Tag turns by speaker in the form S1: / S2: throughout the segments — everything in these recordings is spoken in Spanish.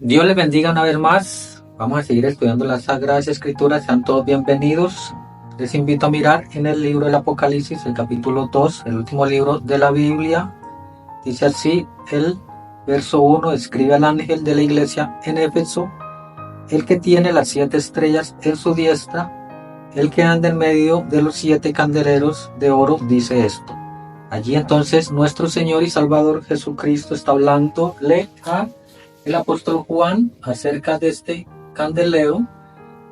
S1: Dios les bendiga una vez más. Vamos a seguir estudiando las Sagradas Escrituras. Sean todos bienvenidos. Les invito a mirar en el libro del Apocalipsis, el capítulo 2, el último libro de la Biblia. Dice así el verso 1: escribe al ángel de la iglesia en Éfeso, el que tiene las 7 estrellas en su diestra, el que anda en medio de los 7 candeleros de oro, dice esto. Allí entonces nuestro Señor y Salvador Jesucristo está hablándole a el apóstol Juan acerca de este candelero,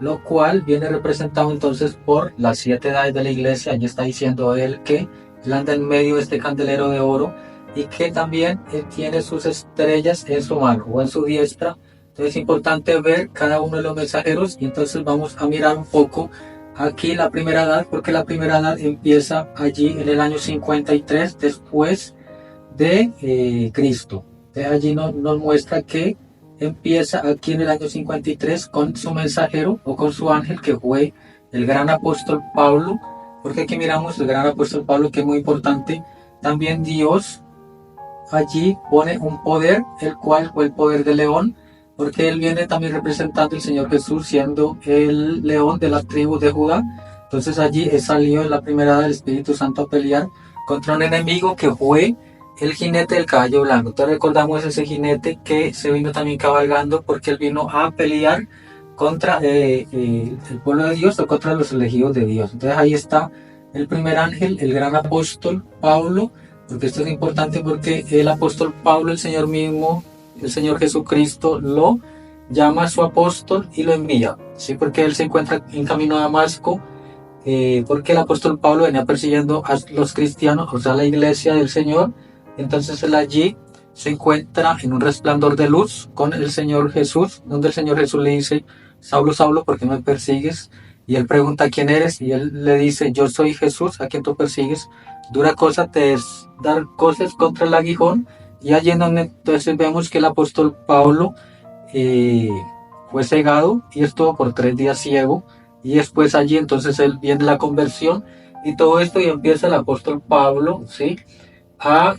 S1: lo cual viene representado entonces por las 7 edades de la iglesia. Allí está diciendo él que él anda en medio de este candelero de oro y que también él tiene sus estrellas en su mano o en su diestra. Entonces es importante ver cada uno de los mensajeros, y entonces vamos a mirar un poco aquí la primera edad, porque la primera edad empieza allí en el año 53 después de Cristo. Entonces allí nos muestra que empieza aquí en el año 53 con su mensajero o con su ángel, que fue el gran apóstol Pablo, porque aquí miramos el gran apóstol Pablo, que es muy importante. También Dios allí pone un poder, el cual fue el poder de león, porque él viene también representando al Señor Jesús, siendo el león de la tribu de Judá. Entonces allí salió en la primera edad del Espíritu Santo a pelear contra un enemigo que fue el jinete del caballo blanco. Entonces recordamos ese jinete que se vino también cabalgando, porque él vino a pelear contra el pueblo de Dios o contra los elegidos de Dios. Entonces ahí está el primer ángel, el gran apóstol Pablo, porque esto es importante porque el apóstol Pablo, el Señor mismo, el Señor Jesucristo lo llama a su apóstol y lo envía, ¿sí? Porque él se encuentra en camino a Damasco, porque el apóstol Pablo venía persiguiendo a los cristianos, o sea, la iglesia del Señor. Entonces él allí se encuentra en un resplandor de luz con el Señor Jesús, donde el Señor Jesús le dice: Saulo, Saulo, ¿por qué me persigues? Y él pregunta: ¿quién eres? Y él le dice: yo soy Jesús, a quien tú persigues. Dura cosa te es dar cosas contra el aguijón. Y allí en donde entonces vemos que el apóstol Pablo fue cegado y estuvo por 3 días ciego. Y después allí entonces él viene la conversión y todo esto, y empieza el apóstol Pablo, ¿sí?, a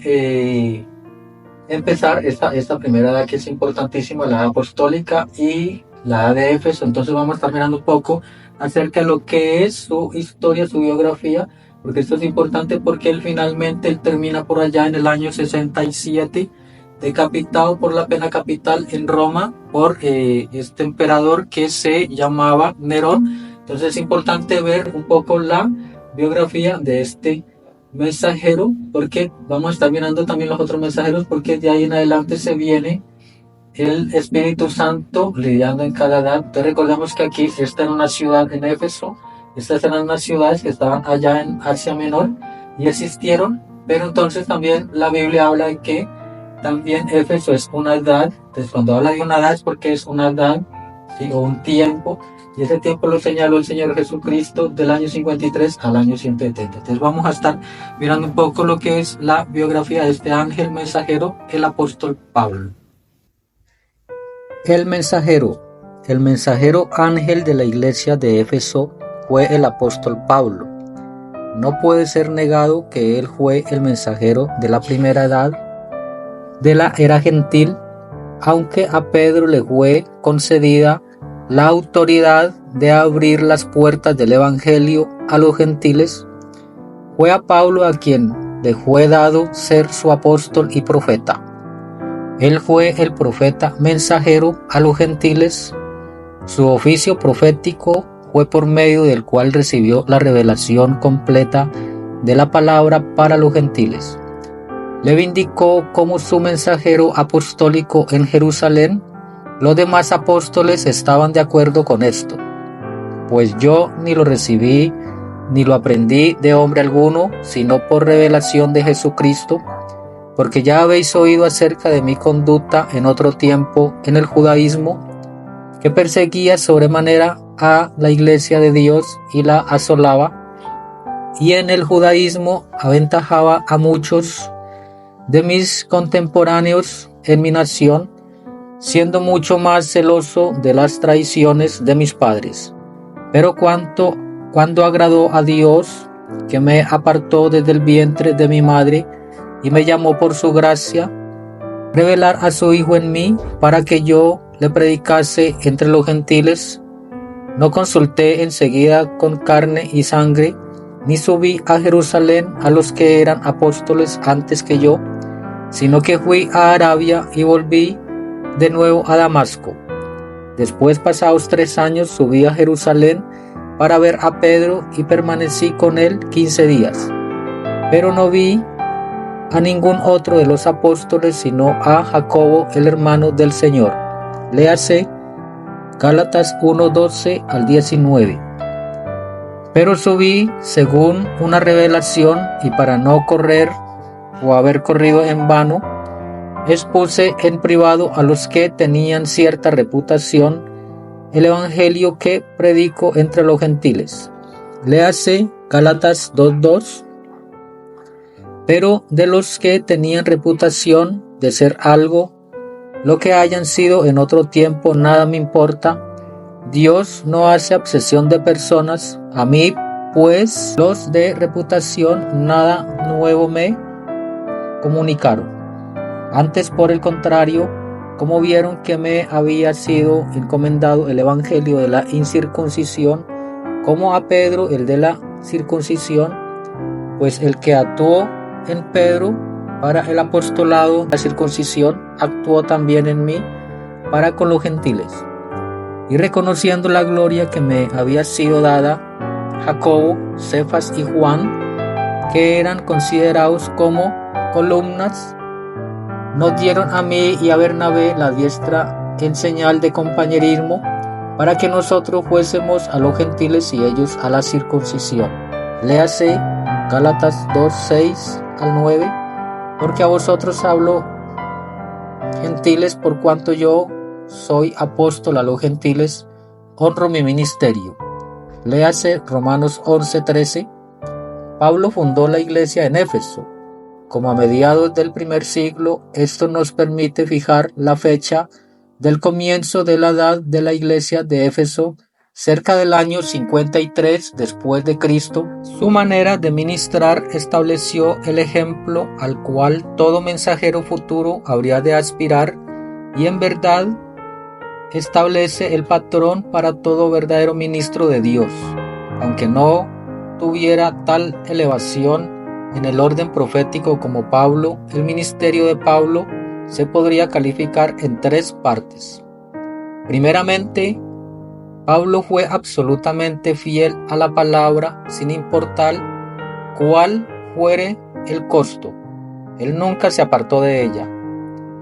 S1: empezar esta primera edad, que es importantísima, la edad apostólica y la edad de Éfeso. Entonces vamos a estar mirando un poco acerca de lo que es su historia, su biografía, porque esto es importante, porque él finalmente termina por allá en el año 67, decapitado por la pena capital en Roma por este emperador que se llamaba Nerón. Entonces es importante ver un poco la biografía de este mensajero, porque vamos a estar mirando también los otros mensajeros, porque de ahí en adelante se viene el Espíritu Santo lidiando en cada edad. Entonces recordemos que aquí está en una ciudad en Éfeso. Estas eran unas ciudades que estaban allá en Asia Menor y existieron, pero entonces también la Biblia habla de que también Éfeso es una edad. Entonces cuando habla de una edad es porque es una edad, ¿sí?, o un tiempo, y ese tiempo lo señaló el Señor Jesucristo del año 53 al año 170. Entonces vamos a estar mirando un poco lo que es la biografía de este ángel mensajero, el apóstol Pablo. El mensajero ángel de la iglesia de Éfeso fue el apóstol Pablo. No puede ser negado que él fue el mensajero de la primera edad de la era gentil, aunque a Pedro le fue concedida la autoridad de abrir las puertas del evangelio a los gentiles. Fue a Pablo a quien le fue dado ser su apóstol y profeta. Él fue el profeta mensajero a los gentiles. Su oficio profético fue por medio del cual recibió la revelación completa de la palabra para los gentiles. Le vindicó como su mensajero apostólico en Jerusalén. Los demás apóstoles estaban de acuerdo con esto, pues yo ni lo recibí ni lo aprendí de hombre alguno, sino por revelación de Jesucristo, porque ya habéis oído acerca de mi conducta en otro tiempo en el judaísmo, que perseguía sobremanera a la iglesia de Dios y la asolaba, y en el judaísmo aventajaba a muchos de mis contemporáneos en mi nación, siendo mucho más celoso de las traiciones de mis padres. Pero cuando agradó a Dios, que me apartó desde el vientre de mi madre y me llamó por su gracia, revelar a su Hijo en mí, para que yo le predicase entre los gentiles, no consulté enseguida con carne y sangre, ni subí a Jerusalén a los que eran apóstoles antes que yo, sino que fui a Arabia y volví de nuevo a Damasco. Después, pasados 3 años, subí a Jerusalén para ver a Pedro y permanecí con él 15 días. Pero no vi a ningún otro de los apóstoles, sino a Jacobo, el hermano del Señor. Léase Gálatas 1:12 al 19. Pero subí según una revelación, y para no correr o haber corrido en vano, expuse en privado a los que tenían cierta reputación el evangelio que predico entre los gentiles. Léase Gálatas 2:2. Pero de los que tenían reputación de ser algo, lo que hayan sido en otro tiempo, nada me importa. Dios no hace acepción de personas. A mí, pues, los de reputación nada nuevo me comunicaron. Antes, por el contrario, como vieron que me había sido encomendado el evangelio de la incircuncisión, como a Pedro el de la circuncisión, pues el que actuó en Pedro para el apostolado de la circuncisión, actuó también en mí para con los gentiles. Y reconociendo la gloria que me había sido dada, Jacobo, Cefas y Juan, que eran considerados como columnas, nos dieron a mí y a Bernabé la diestra en señal de compañerismo, para que nosotros fuésemos a los gentiles y ellos a la circuncisión. Léase Gálatas 2:6 al 9, porque a vosotros hablo, gentiles, por cuanto yo soy apóstol a los gentiles, honro mi ministerio. Léase Romanos 11:13. Pablo fundó la iglesia en Éfeso. Como a mediados del primer siglo, esto nos permite fijar la fecha del comienzo de la edad de la iglesia de Éfeso, cerca del año 53 después de Cristo. Su manera de ministrar estableció el ejemplo al cual todo mensajero futuro habría de aspirar, y en verdad establece el patrón para todo verdadero ministro de Dios. Aunque no tuviera tal elevación en el orden profético como Pablo, el ministerio de Pablo se podría calificar en 3 partes. Primeramente, Pablo fue absolutamente fiel a la palabra, sin importar cuál fuere el costo. Él nunca se apartó de ella.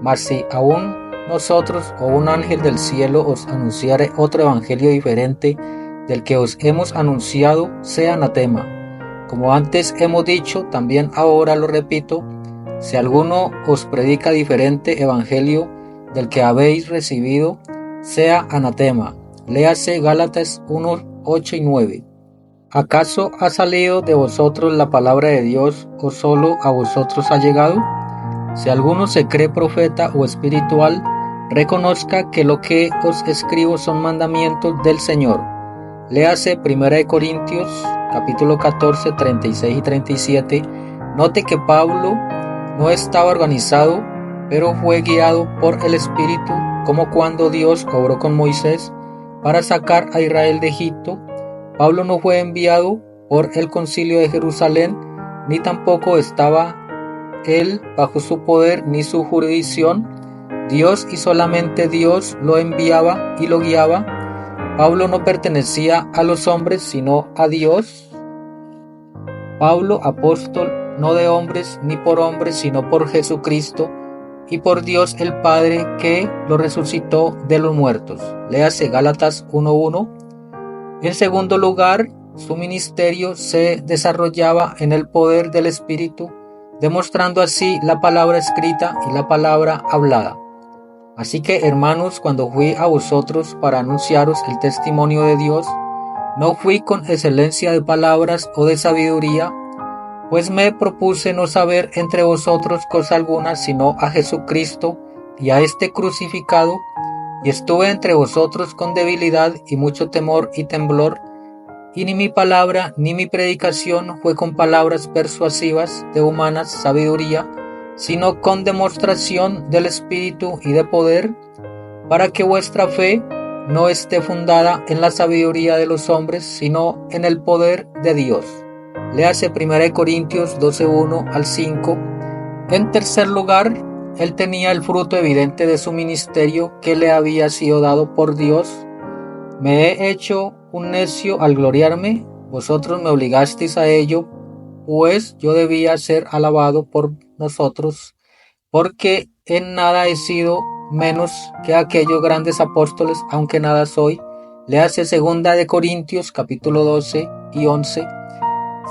S1: Mas si aún nosotros o un ángel del cielo os anunciare otro evangelio diferente del que os hemos anunciado, sea anatema. Como antes hemos dicho, también ahora lo repito, si alguno os predica diferente evangelio del que habéis recibido, sea anatema. Léase Gálatas 1:8 y 9. ¿Acaso ha salido de vosotros la palabra de Dios, o solo a vosotros ha llegado? Si alguno se cree profeta o espiritual, reconozca que lo que os escribo son mandamientos del Señor. Léase 1 Corintios capítulo 14, 36 y 37. Note que Pablo no estaba organizado, pero fue guiado por el Espíritu, como cuando Dios obró con Moisés para sacar a Israel de Egipto. Pablo no fue enviado por el concilio de Jerusalén, ni tampoco estaba él bajo su poder ni su jurisdicción. Dios y solamente Dios lo enviaba y lo guiaba. Pablo no pertenecía a los hombres, sino a Dios. Pablo, apóstol, no de hombres ni por hombres, sino por Jesucristo y por Dios el Padre, que lo resucitó de los muertos. Léase Gálatas 1:1. En segundo lugar, su ministerio se desarrollaba en el poder del Espíritu, demostrando así la palabra escrita y la palabra hablada. Así que, hermanos, cuando fui a vosotros para anunciaros el testimonio de Dios, no fui con excelencia de palabras o de sabiduría, pues me propuse no saber entre vosotros cosa alguna, sino a Jesucristo y a este crucificado, y estuve entre vosotros con debilidad y mucho temor y temblor, y ni mi palabra ni mi predicación fue con palabras persuasivas de humana sabiduría, sino con demostración del Espíritu y de poder, para que vuestra fe no esté fundada en la sabiduría de los hombres, sino en el poder de Dios. Léase 1 Corintios 12:1 al 5. En tercer lugar, él tenía el fruto evidente de su ministerio que le había sido dado por Dios. Me he hecho un necio al gloriarme, vosotros me obligasteis a ello, pues yo debía ser alabado por nosotros, porque en nada he sido menos que aquellos grandes apóstoles, aunque nada soy. Léase 2 Corintios capítulo 12 y 11.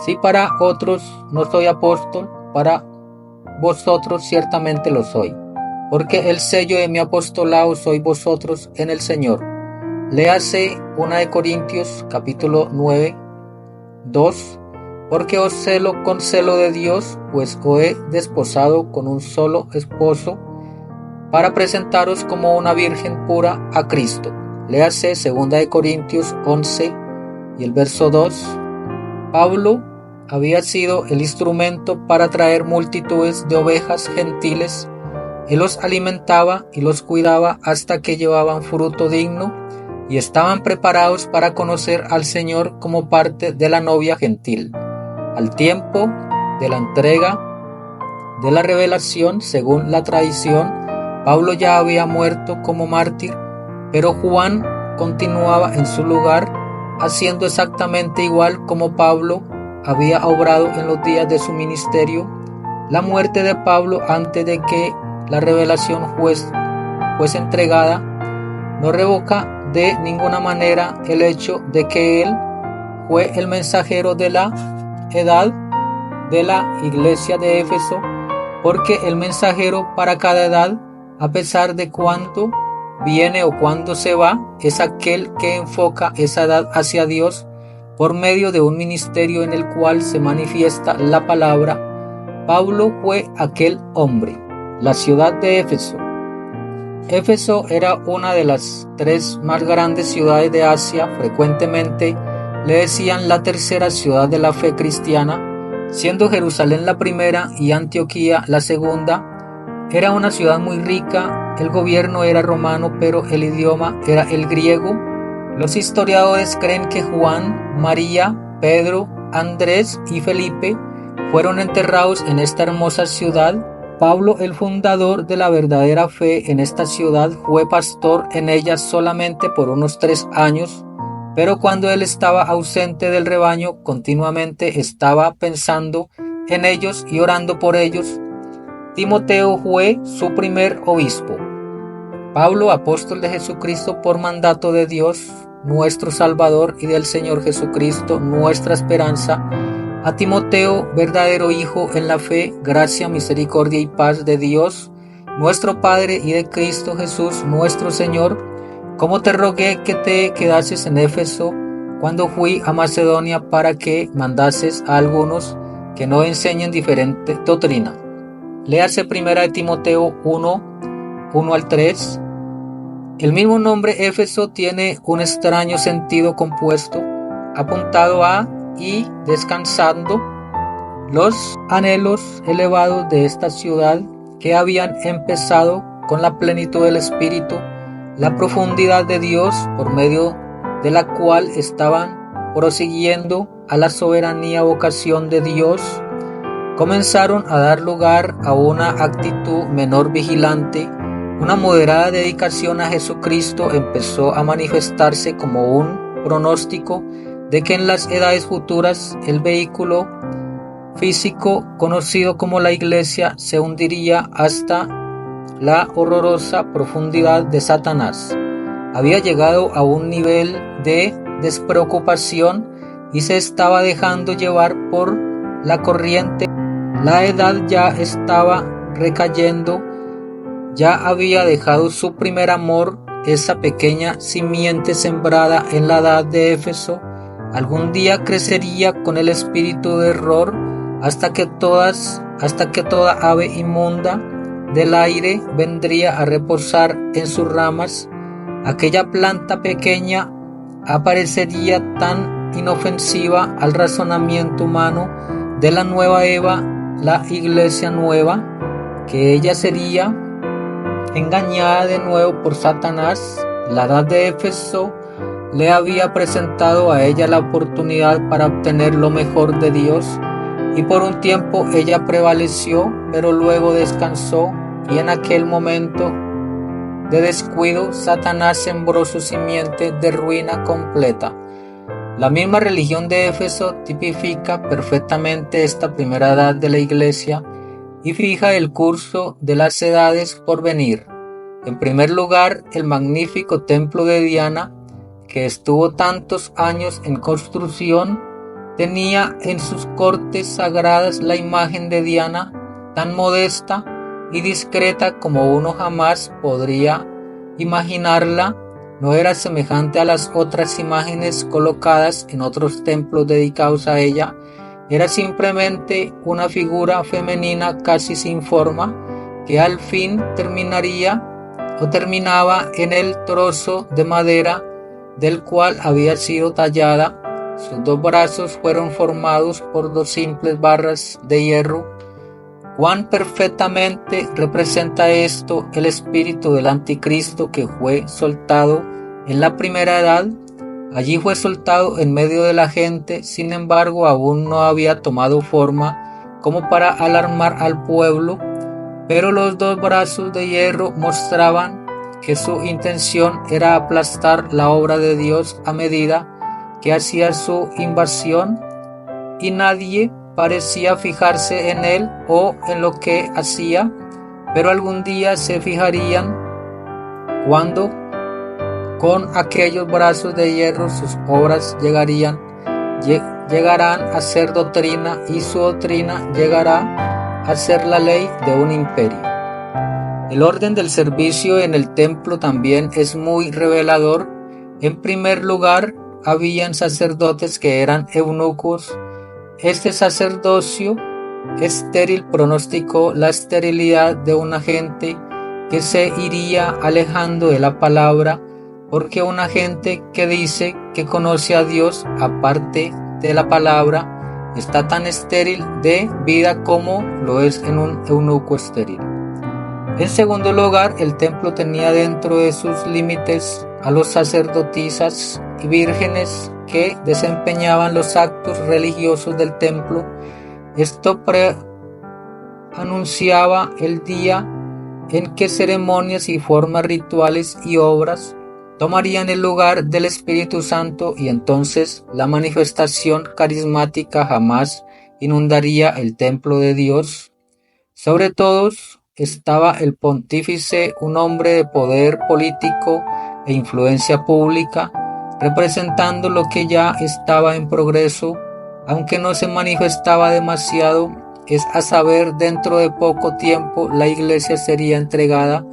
S1: Si para otros no soy apóstol, para vosotros ciertamente lo soy, porque el sello de mi apostolado sois vosotros en el Señor. Léase 1 Corintios capítulo 9, 2. Porque os celo con celo de Dios, pues os he desposado con un solo esposo, para presentaros como una virgen pura a Cristo. Léase 2 Corintios 11 y el verso 2. Pablo había sido el instrumento para traer multitudes de ovejas gentiles. Él los alimentaba y los cuidaba hasta que llevaban fruto digno y estaban preparados para conocer al Señor como parte de la novia gentil. Al tiempo de la entrega de la revelación, según la tradición, Pablo ya había muerto como mártir, pero Juan continuaba en su lugar, haciendo exactamente igual como Pablo había obrado en los días de su ministerio. La muerte de Pablo antes de que la revelación fuese entregada no revoca de ninguna manera el hecho de que él fue el mensajero de la edad de la iglesia de Éfeso, porque el mensajero para cada edad, a pesar de cuándo viene o cuándo se va, es aquel que enfoca esa edad hacia Dios por medio de un ministerio en el cual se manifiesta la palabra. Pablo fue aquel hombre. La ciudad de Éfeso. Éfeso era una de las 3 más grandes ciudades de Asia. Frecuentemente le decían la tercera ciudad de la fe cristiana, siendo Jerusalén la primera y Antioquía la segunda. Era una ciudad muy rica, el gobierno era romano, pero el idioma era el griego. Los historiadores creen que Juan, María, Pedro, Andrés y Felipe fueron enterrados en esta hermosa ciudad. Pablo, el fundador de la verdadera fe en esta ciudad, fue pastor en ella solamente por unos 3 años, pero cuando él estaba ausente del rebaño, continuamente estaba pensando en ellos y orando por ellos. Timoteo fue su primer obispo. Pablo, apóstol de Jesucristo por mandato de Dios, nuestro Salvador, y del Señor Jesucristo, nuestra esperanza. A Timoteo, verdadero hijo en la fe, gracia, misericordia y paz de Dios, nuestro Padre, y de Cristo Jesús, nuestro Señor. Como te rogué que te quedases en Éfeso cuando fui a Macedonia, para que mandases a algunos que no enseñen diferente doctrina. Léase 1 Timoteo 1, 1 al 3. El mismo nombre Éfeso tiene un extraño sentido compuesto, apuntado a y descansando. Los anhelos elevados de esta ciudad, que habían empezado con la plenitud del Espíritu, la profundidad de Dios, por medio de la cual estaban prosiguiendo a la soberanía vocación de Dios, comenzaron a dar lugar a una actitud menor vigilante. Una moderada dedicación a Jesucristo empezó a manifestarse como un pronóstico de que en las edades futuras el vehículo físico conocido como la Iglesia se hundiría hasta la horrorosa profundidad de Satanás. Había llegado a un nivel de despreocupación y se estaba dejando llevar por la corriente. La edad ya estaba recayendo, ya había dejado su primer amor. Esa pequeña simiente sembrada en la edad de Éfeso algún día crecería con el espíritu de error hasta que toda ave inmunda del aire vendría a reposar en sus ramas. Aquella planta pequeña aparecería tan inofensiva al razonamiento humano de la nueva Eva, la iglesia nueva, que ella sería Engañada de nuevo por Satanás, la edad de Éfeso le había presentado a ella la oportunidad para obtener lo mejor de Dios, y por un tiempo ella prevaleció, pero luego descansó, y en aquel momento de descuido Satanás sembró su simiente de ruina completa. La misma religión de Éfeso tipifica perfectamente esta primera edad de la Iglesia y fija el curso de las edades por venir. En primer lugar, el magnífico templo de Diana, que estuvo tantos años en construcción, tenía en sus cortes sagradas la imagen de Diana, tan modesta y discreta como uno jamás podría imaginarla. No era semejante a las otras imágenes colocadas en otros templos dedicados a ella. Era simplemente una figura femenina casi sin forma, que al fin terminaba en el trozo de madera del cual había sido tallada. Sus dos brazos fueron formados por dos simples barras de hierro. Cuán perfectamente representa esto el espíritu del anticristo que fue soltado en la primera edad. Allí fue soltado en medio de la gente, sin embargo aún no había tomado forma como para alarmar al pueblo, pero los dos brazos de hierro mostraban que su intención era aplastar la obra de Dios a medida que hacía su invasión, y nadie parecía fijarse en él o en lo que hacía, pero algún día se fijarían cuando con aquellos brazos de hierro sus obras llegarán a ser doctrina, y su doctrina llegará a ser la ley de un imperio. El orden del servicio en el templo también es muy revelador. En primer lugar, habían sacerdotes que eran eunucos. Este sacerdocio estéril pronosticó la esterilidad de una gente que se iría alejando de la palabra, porque una gente que dice que conoce a Dios aparte de la palabra está tan estéril de vida como lo es en un eunuco estéril. En segundo lugar, el templo tenía dentro de sus límites a los sacerdotisas y vírgenes que desempeñaban los actos religiosos del templo. Esto anunciaba el día en que ceremonias y formas rituales y obras tomarían el lugar del Espíritu Santo, y entonces la manifestación carismática jamás inundaría el templo de Dios. Sobre todos estaba el pontífice, un hombre de poder político e influencia pública, representando lo que ya estaba en progreso, aunque no se manifestaba demasiado, es a saber, dentro de poco tiempo la Iglesia sería entregada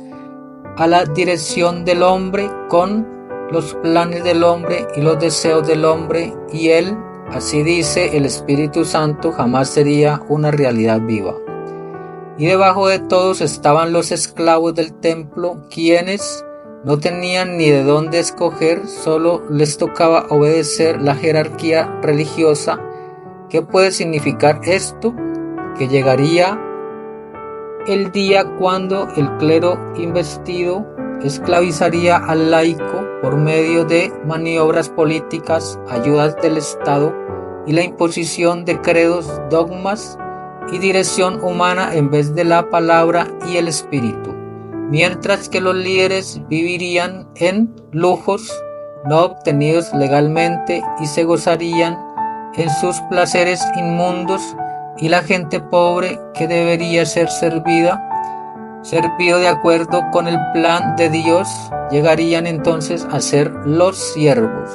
S1: a la dirección del hombre, con los planes del hombre y los deseos del hombre, y él, así dice el Espíritu Santo, jamás sería una realidad viva. Y debajo de todos estaban los esclavos del templo, quienes no tenían ni de dónde escoger, solo les tocaba obedecer la jerarquía religiosa. ¿Qué puede significar esto? Que llegaría el día cuando el clero investido esclavizaría al laico por medio de maniobras políticas, ayudas del Estado y la imposición de credos, dogmas y dirección humana en vez de la palabra y el espíritu, mientras que los líderes vivirían en lujos no obtenidos legalmente y se gozarían en sus placeres inmundos, y la gente pobre, que debería ser servido de acuerdo con el plan de Dios, llegarían entonces a ser los siervos.